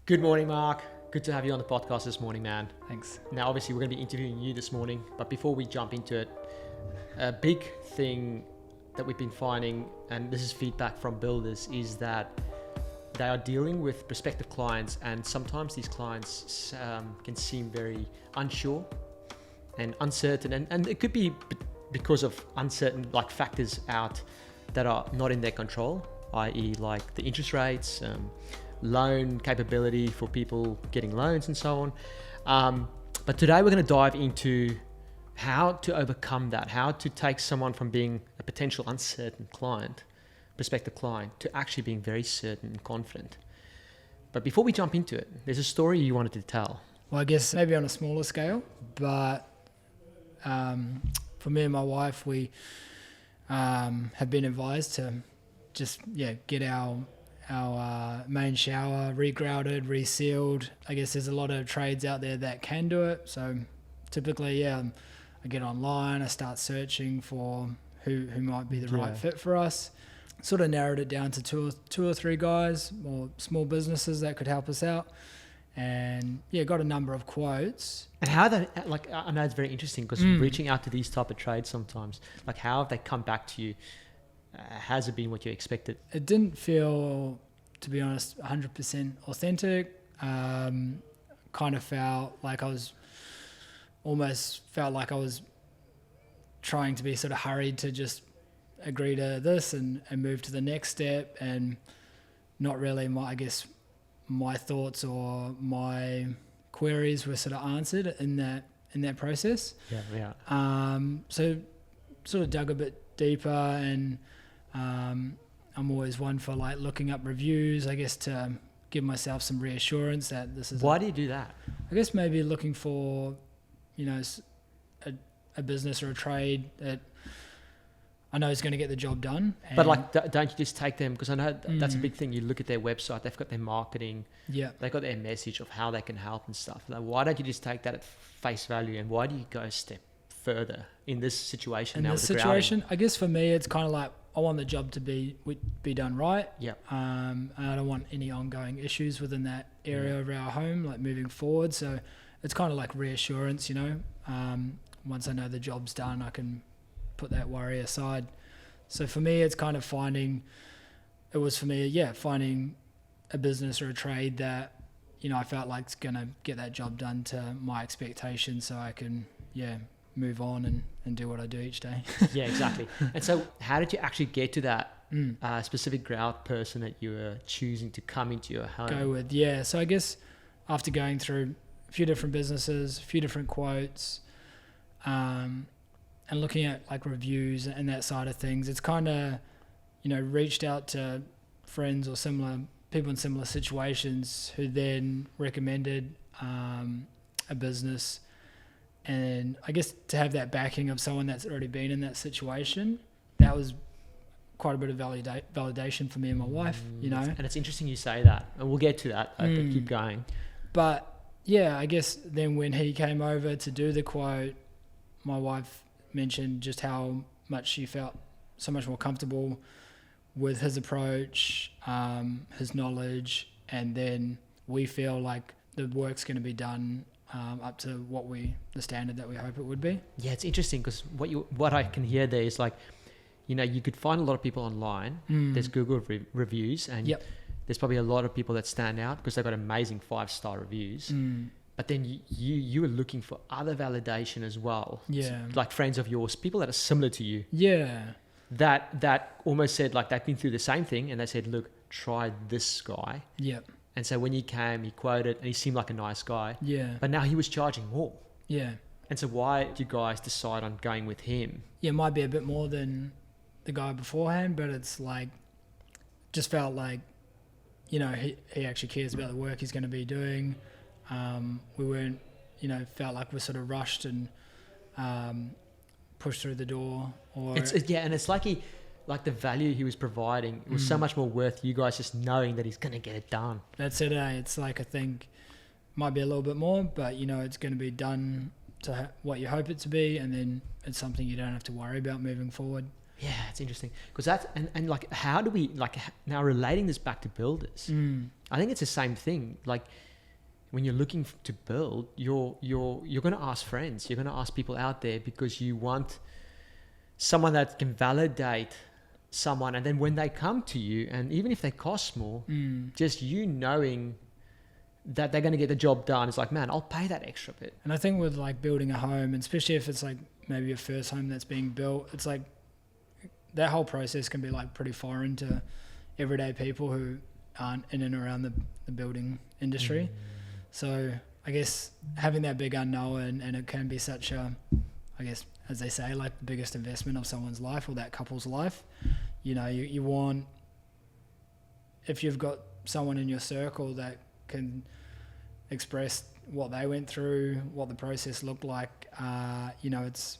Good morning, Mark. Good to have you on the podcast this morning, man. Thanks. Now, obviously, we're going to be interviewing you this morning, but before we jump into it, a big thing that we've been finding, and this is feedback from builders, is that they are dealing with prospective clients, and sometimes these clients can seem very unsure and uncertain, and it could be because of uncertain factors out that are not in their control, i.e. like the interest rates, loan capability for people getting loans and so on. But today we're going to dive into how to overcome that, how to take someone from being a potential uncertain client, prospective client, to actually being very certain and confident. But before we jump into it, there's a story you wanted to tell. Well, I guess maybe on a smaller scale, but for me and my wife, we have been advised to just get our main shower regrouted, resealed. I guess there's a lot of trades out there that can do it. So typically, I get online, I start searching for who might be the right fit for us. Sort of narrowed it down to two or three guys or small businesses that could help us out. And got a number of quotes. And how that, I know it's very interesting because reaching out to these type of trades sometimes, how have they come back to you? Has it been what you expected? It didn't feel, to be honest, 100% authentic. Kind of felt like I was trying to be sort of hurried to just agree to this and move to the next step, and not really my thoughts or my queries were sort of answered in that process. So sort of dug a bit deeper, and I'm always one for looking up reviews, I guess, to give myself some reassurance that this is. Why do you do that? I guess maybe looking for, a business or a trade that I know is going to get the job done. But don't you just take them, because I know that's a big thing. You look at their website, they've got their marketing, they've got their message of how they can help and stuff. Why don't you just take that at face value, and why do you go a step further in this situation? In this situation, I guess for me, it's kind of like I want the job to be done right. And I don't want any ongoing issues within that area of our home, moving forward. So it's kind of like reassurance, once I know the job's done, I can put that worry aside. So for me, it's kind of finding a business or a trade that, I felt like it's going to get that job done to my expectations, so I can, move on and do what I do each day. Yeah, exactly. And so how did you actually get to that specific grout person that you were choosing to come into your home? Go with, So I guess after going through a few different businesses, a few different quotes, and looking at reviews and that side of things, it's kind of, reached out to friends or similar people in similar situations who then recommended a business. And I guess to have that backing of someone that's already been in that situation, that was quite a bit of validation for me and my wife, And it's interesting you say that, and we'll get to that, but keep going. But I guess then when he came over to do the quote, my wife mentioned just how much she felt so much more comfortable with his approach, his knowledge, and then we feel like the work's going to be done up to the standard that we hope it would be. Yeah, it's interesting because what I can hear there is you could find a lot of people online. There's Google reviews, and there's probably a lot of people that stand out because they've got amazing 5-star reviews. But then you were looking for other validation as well. Like friends of yours, people that are similar to you. That almost said they've been through the same thing, and they said, look, try this guy. And so when he came, he quoted, and he seemed like a nice guy. But now he was charging more. And so why did you guys decide on going with him? It might be a bit more than the guy beforehand, but it's just felt like, he actually cares about the work he's going to be doing. We weren't, felt like we're sort of rushed and pushed through the door. And it's like the value he was providing, it was so much more worth you guys just knowing that he's going to get it done. That's it. It's I think might be a little bit more, but it's going to be done to what you hope it to be, and then it's something you don't have to worry about moving forward. Yeah, it's interesting because that's and like how do we like now relating this back to builders? I think it's the same thing. Like when you're looking to build, you're going to ask friends, you're going to ask people out there because you want someone that can validate someone, and then when they come to you, and even if they cost more, just you knowing that they're going to get the job done, it's like, man, I'll pay that extra bit. And I think with like building a home, and especially if it's like maybe your first home that's being built, it's like that whole process can be like pretty foreign to everyday people who aren't in and around the building industry. So I guess having that big unknown, and it can be such a, I guess, as they say, like the biggest investment of someone's life or that couple's life. You know, you want, if you've got someone in your circle that can express what they went through, what the process looked like, you know, it's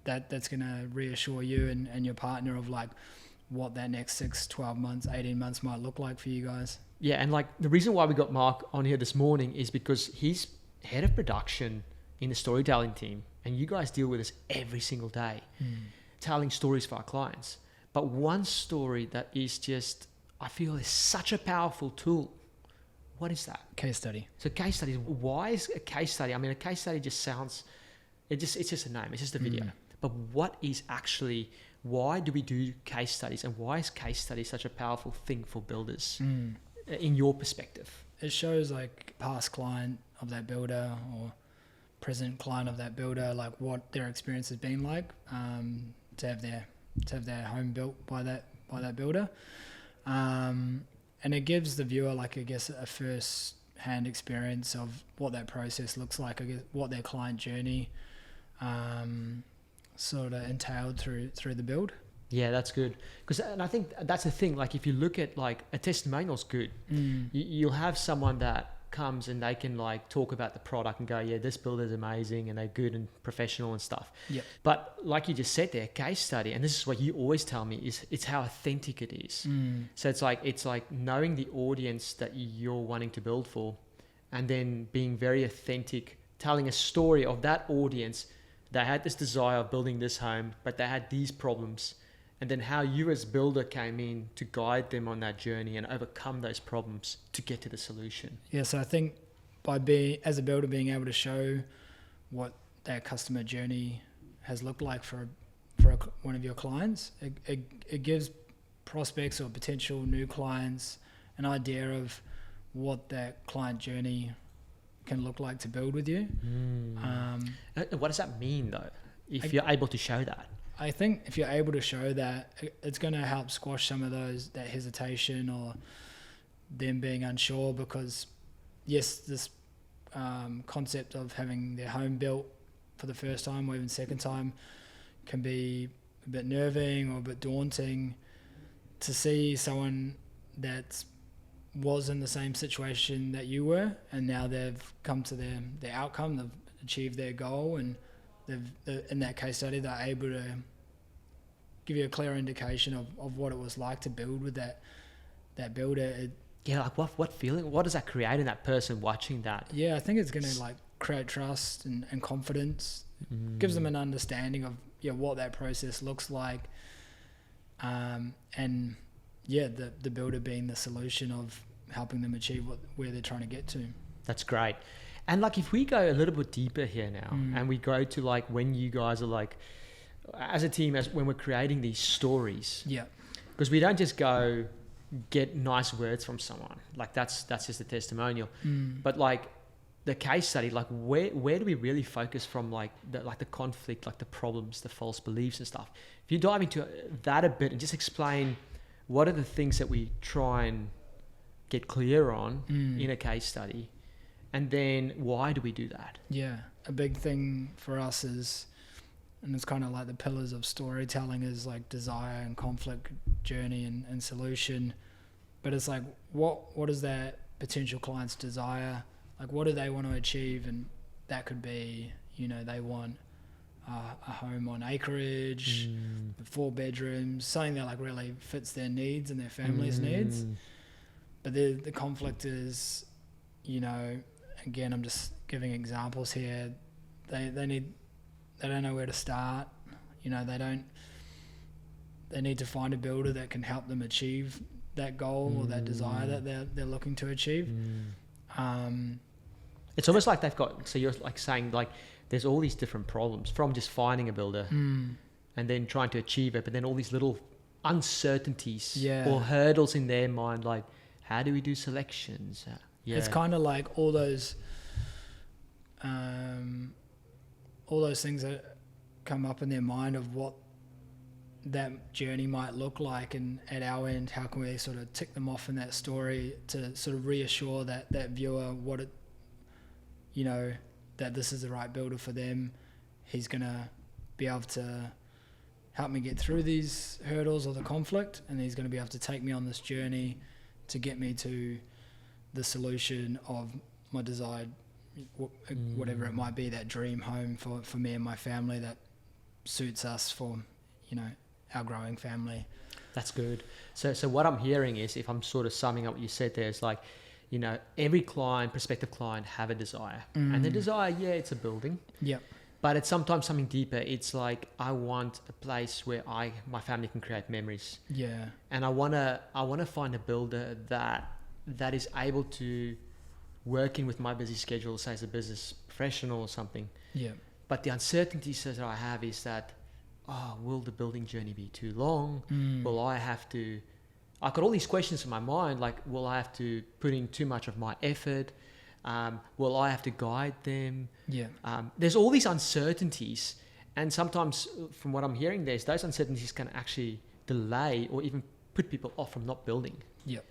that's going to reassure you and your partner of like what that next 6, 12 months, 18 months might look like for you guys. Yeah, and like the reason why we got Mark on here this morning is because he's head of production in the storytelling team, and you guys deal with this every single day, telling stories for our clients. But one story that is just, I feel is such a powerful tool. What is that? Case study. So case studies, why is a case study? I mean, a case study just sounds, it's just a name, it's just a video. But what is actually, why do we do case studies, and why is case study such a powerful thing for builders in your perspective? It shows like past client of that builder or present client of that builder, like what their experience has been like, to have their home built by that builder, and it gives the viewer, like, I guess, a first hand experience of what that process looks like, I guess, what their client journey sort of entailed through the build. Yeah, that's good. And I think that's the thing. Like, if you look at like a testimonial's good. You'll have someone that comes and they can like talk about the product and go, yeah, this builder's amazing and they're good and professional and stuff. Yep. But like you just said there, case study, and this is what you always tell me, is it's how authentic it is. So it's like knowing the audience that you're wanting to build for, and then being very authentic, telling a story of that audience. They had this desire of building this home, but they had these problems. And then how you as builder came in to guide them on that journey and overcome those problems to get to the solution. Yeah, so I think by being, as a builder, being able to show what that customer journey has looked like for one of your clients, it gives prospects or potential new clients an idea of what that client journey can look like to build with you. What does that mean though, if you're able to show that? I think if you're able to show that, it's going to help squash some of that hesitation or them being unsure, because yes, this concept of having their home built for the first time or even second time can be a bit nerving or a bit daunting. To see someone that was in the same situation that you were, and now they've come to their outcome, they've achieved their goal, and in that case study, they're able to give you a clear indication of what it was like to build with that builder. Like what feeling, what does that create in that person watching that? Yeah, I think it's going to like create trust and confidence. Gives them an understanding of what that process looks like, and the builder being the solution of helping them achieve where they're trying to get to. That's great. And like, if we go a little bit deeper here now, and we go to like when you guys are like, as a team, when we're creating these stories, because we don't just go get nice words from someone, like that's just a testimonial, but like the case study, like where do we really focus from, like the conflict, like the problems, the false beliefs and stuff? If you dive into that a bit and just explain what are the things that we try and get clear on in a case study, and then why do we do that? Yeah, a big thing for us is, and it's kind of like the pillars of storytelling, is like desire and conflict, journey and solution. But it's like, what is that potential client's desire? Like, what do they want to achieve? And that could be, they want a home on acreage, 4 bedrooms, something that like really fits their needs and their family's needs. But the conflict is, again, I'm just giving examples here. They don't know where to start. They they need to find a builder that can help them achieve that goal or that desire that they're looking to achieve. It's almost like they've got, so you're like saying like there's all these different problems from just finding a builder and then trying to achieve it, but then all these little uncertainties or hurdles in their mind, like how do we do selections? It's kind of like all those things that come up in their mind of what that journey might look like, and at our end, how can we sort of tick them off in that story to sort of reassure that viewer what it, you know, that this is the right builder for them. He's gonna be able to help me get through these hurdles or the conflict, and he's going to be able to take me on this journey to get me to the solution of my desired, whatever it might be, that dream home for me and my family that suits us for, you know, our growing family. That's good. So what I'm hearing is, if I'm sort of summing up what you said there, is like, you know, every client, prospective client, have a desire, and the desire, it's a building. Yep. But it's sometimes something deeper. It's like, I want a place where my family can create memories. Yeah. And I wanna find a builder that is able to work in with my busy schedule, say as a business professional or something. Yeah. But the uncertainties that I have is that, will the building journey be too long? Will I have to? I've got all these questions in my mind, like, will I have to put in too much of my effort? Will I have to guide them? Yeah. There's all these uncertainties, and sometimes from what I'm hearing, those uncertainties can actually delay or even put people off from not building. Yep.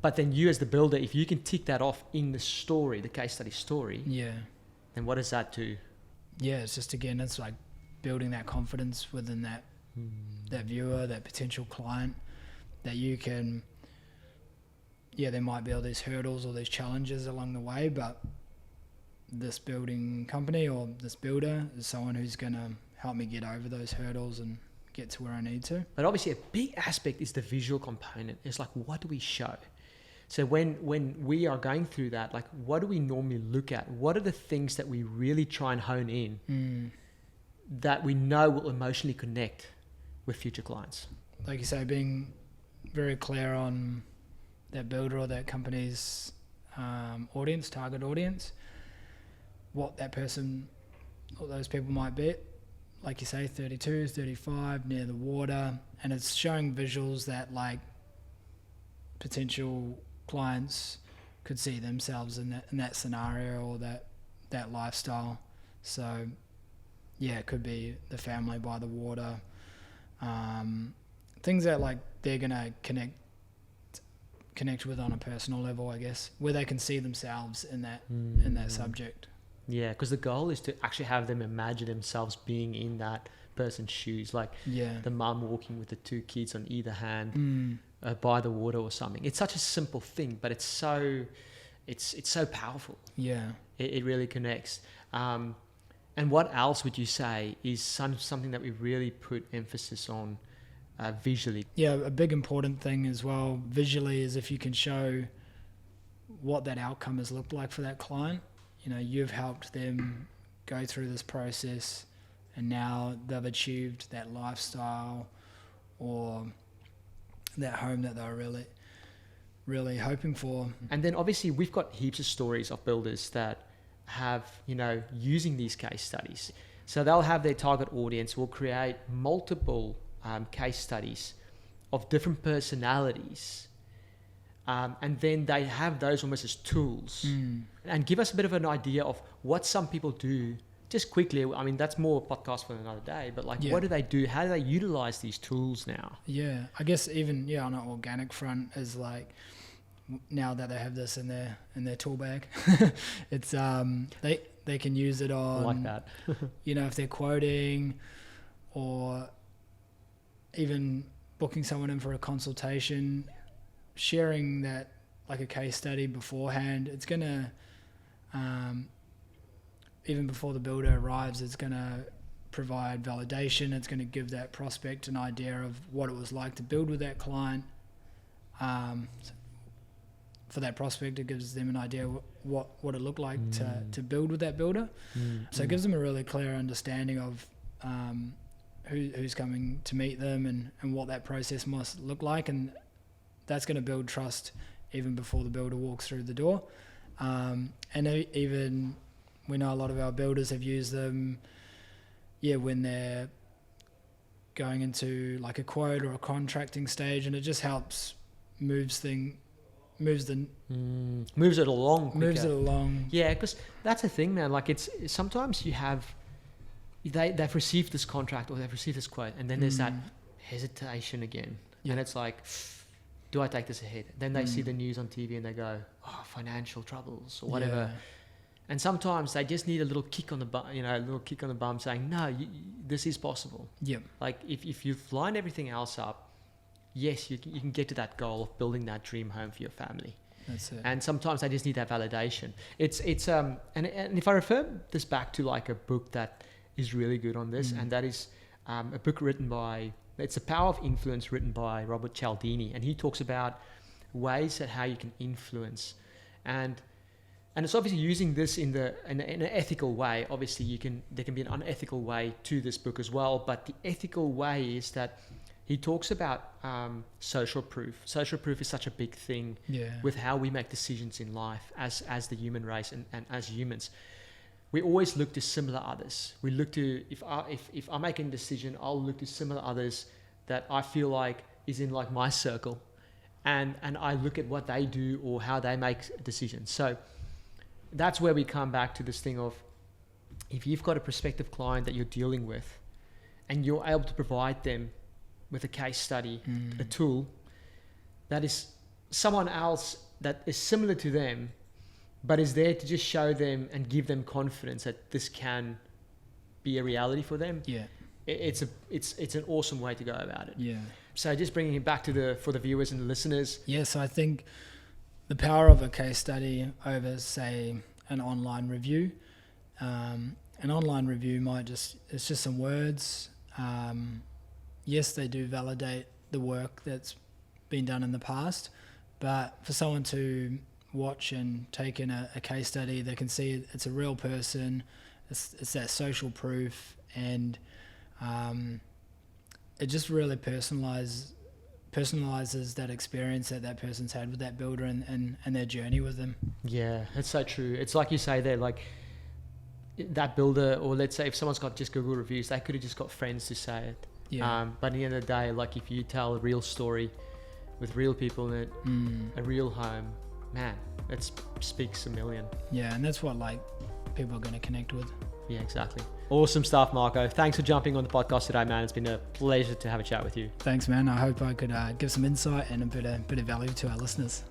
But then you as the builder, if you can tick that off in the story, the case study story, then what does that do? Yeah, it's just, again, it's like building that confidence within that viewer, that potential client, that you can, there might be all these hurdles or these challenges along the way, but this building company or this builder is someone who's going to help me get over those hurdles and get to where I need to. But obviously a big aspect is the visual component. It's like, what do we show? So when we are going through that, like, what do we normally look at? What are the things that we really try and hone in that we know will emotionally connect with future clients? Like you say, being very clear on that builder or that company's audience, target audience, what that person or those people might be. Like you say, 32, 35, near the water, and it's showing visuals that, like, potential clients could see themselves in that scenario or that lifestyle. So it could be the family by the water, things that, like, they're gonna connect with on a personal level, I guess, where they can see themselves in that subject. Yeah, because the goal is to actually have them imagine themselves being in that person's shoes, like the mum walking with the two kids on either hand by the water or something. It's such a simple thing, but it's so powerful. Yeah, it really connects. And what else would you say is something that we really put emphasis on visually? Yeah, a big important thing as well visually is if you can show what that outcome has looked like for that client. You know, you've helped them go through this process and now they've achieved that lifestyle or that home that they're really, really hoping for. And then obviously we've got heaps of stories of builders that have, you know, using these case studies. So they'll have their target audience, will create multiple case studies of different personalities. And then they have those almost as tools and give us a bit of an idea of what some people do. Just quickly, I mean, that's more a podcast for another day, but like, what do they do? How do they utilize these tools now? Yeah, I guess even, on an organic front is like, now that they have this in their tool bag, it's, they can use it on, I like that. If they're quoting or even booking someone in for a consultation, sharing that like a case study beforehand, it's going to, even before the builder arrives, it's going to provide validation. It's going to give that prospect an idea of what it was like to build with that client. For that prospect, it gives them an idea what it looked like to build with that builder. So it gives them a really clear understanding of who's coming to meet them and what that process must look like, and that's going to build trust even before the builder walks through the door. And even we know a lot of our builders have used them, when they're going into like a quote or a contracting stage, and it just helps moves it along. Yeah, because that's the thing, man. Like, it's sometimes you have they've received this contract or they've received this quote, and then there's that hesitation again, and it's like, do I take this ahead? Then they see the news on TV and they go, oh, financial troubles or whatever. And sometimes they just need a little kick on the bum, a little kick on the bum saying, no, this is possible. Yeah. Like, if you've lined everything else up, yes, you can get to that goal of building that dream home for your family. That's it. And sometimes they just need that validation. It's and if I refer this back to like a book that is really good on this, and that is a book it's The Power of Influence, written by Robert Cialdini, and he talks about ways that how you can influence, and it's obviously using this in an ethical way. Obviously, there can be an unethical way to this book as well, but the ethical way is that he talks about social proof. Social proof is such a big thing with how we make decisions in life as the human race and as humans. We always look to similar others. We look to, if I'm making a decision, I'll look to similar others that I feel like is in like my circle, and I look at what they do or how they make decisions. So that's where we come back to this thing of, if you've got a prospective client that you're dealing with and you're able to provide them with a case study, a tool that is someone else that is similar to them, but is there to just show them and give them confidence that this can be a reality for them. Yeah, it's an awesome way to go about it. Yeah. So just bringing it back for the viewers and the listeners. Yes, I think the power of a case study over, say, an online review. An online review it's just some words. Yes, they do validate the work that's been done in the past, but for someone to watch and take in a case study, they can see it's a real person, it's that social proof, and it just really personalizes that experience that person's had with that builder and their journey with them. Yeah, it's so true. It's like you say there, like that builder, or let's say if someone's got just Google reviews, they could have just got friends to say it. Yeah. But at the end of the day, like if you tell a real story with real people in it, a real home, man, it speaks a million. Yeah, and that's what like people are going to connect with. Yeah, exactly. Awesome stuff, Marco. Thanks for jumping on the podcast today, man. It's been a pleasure to have a chat with you. Thanks, man. I hope I could give some insight and a bit of value to our listeners.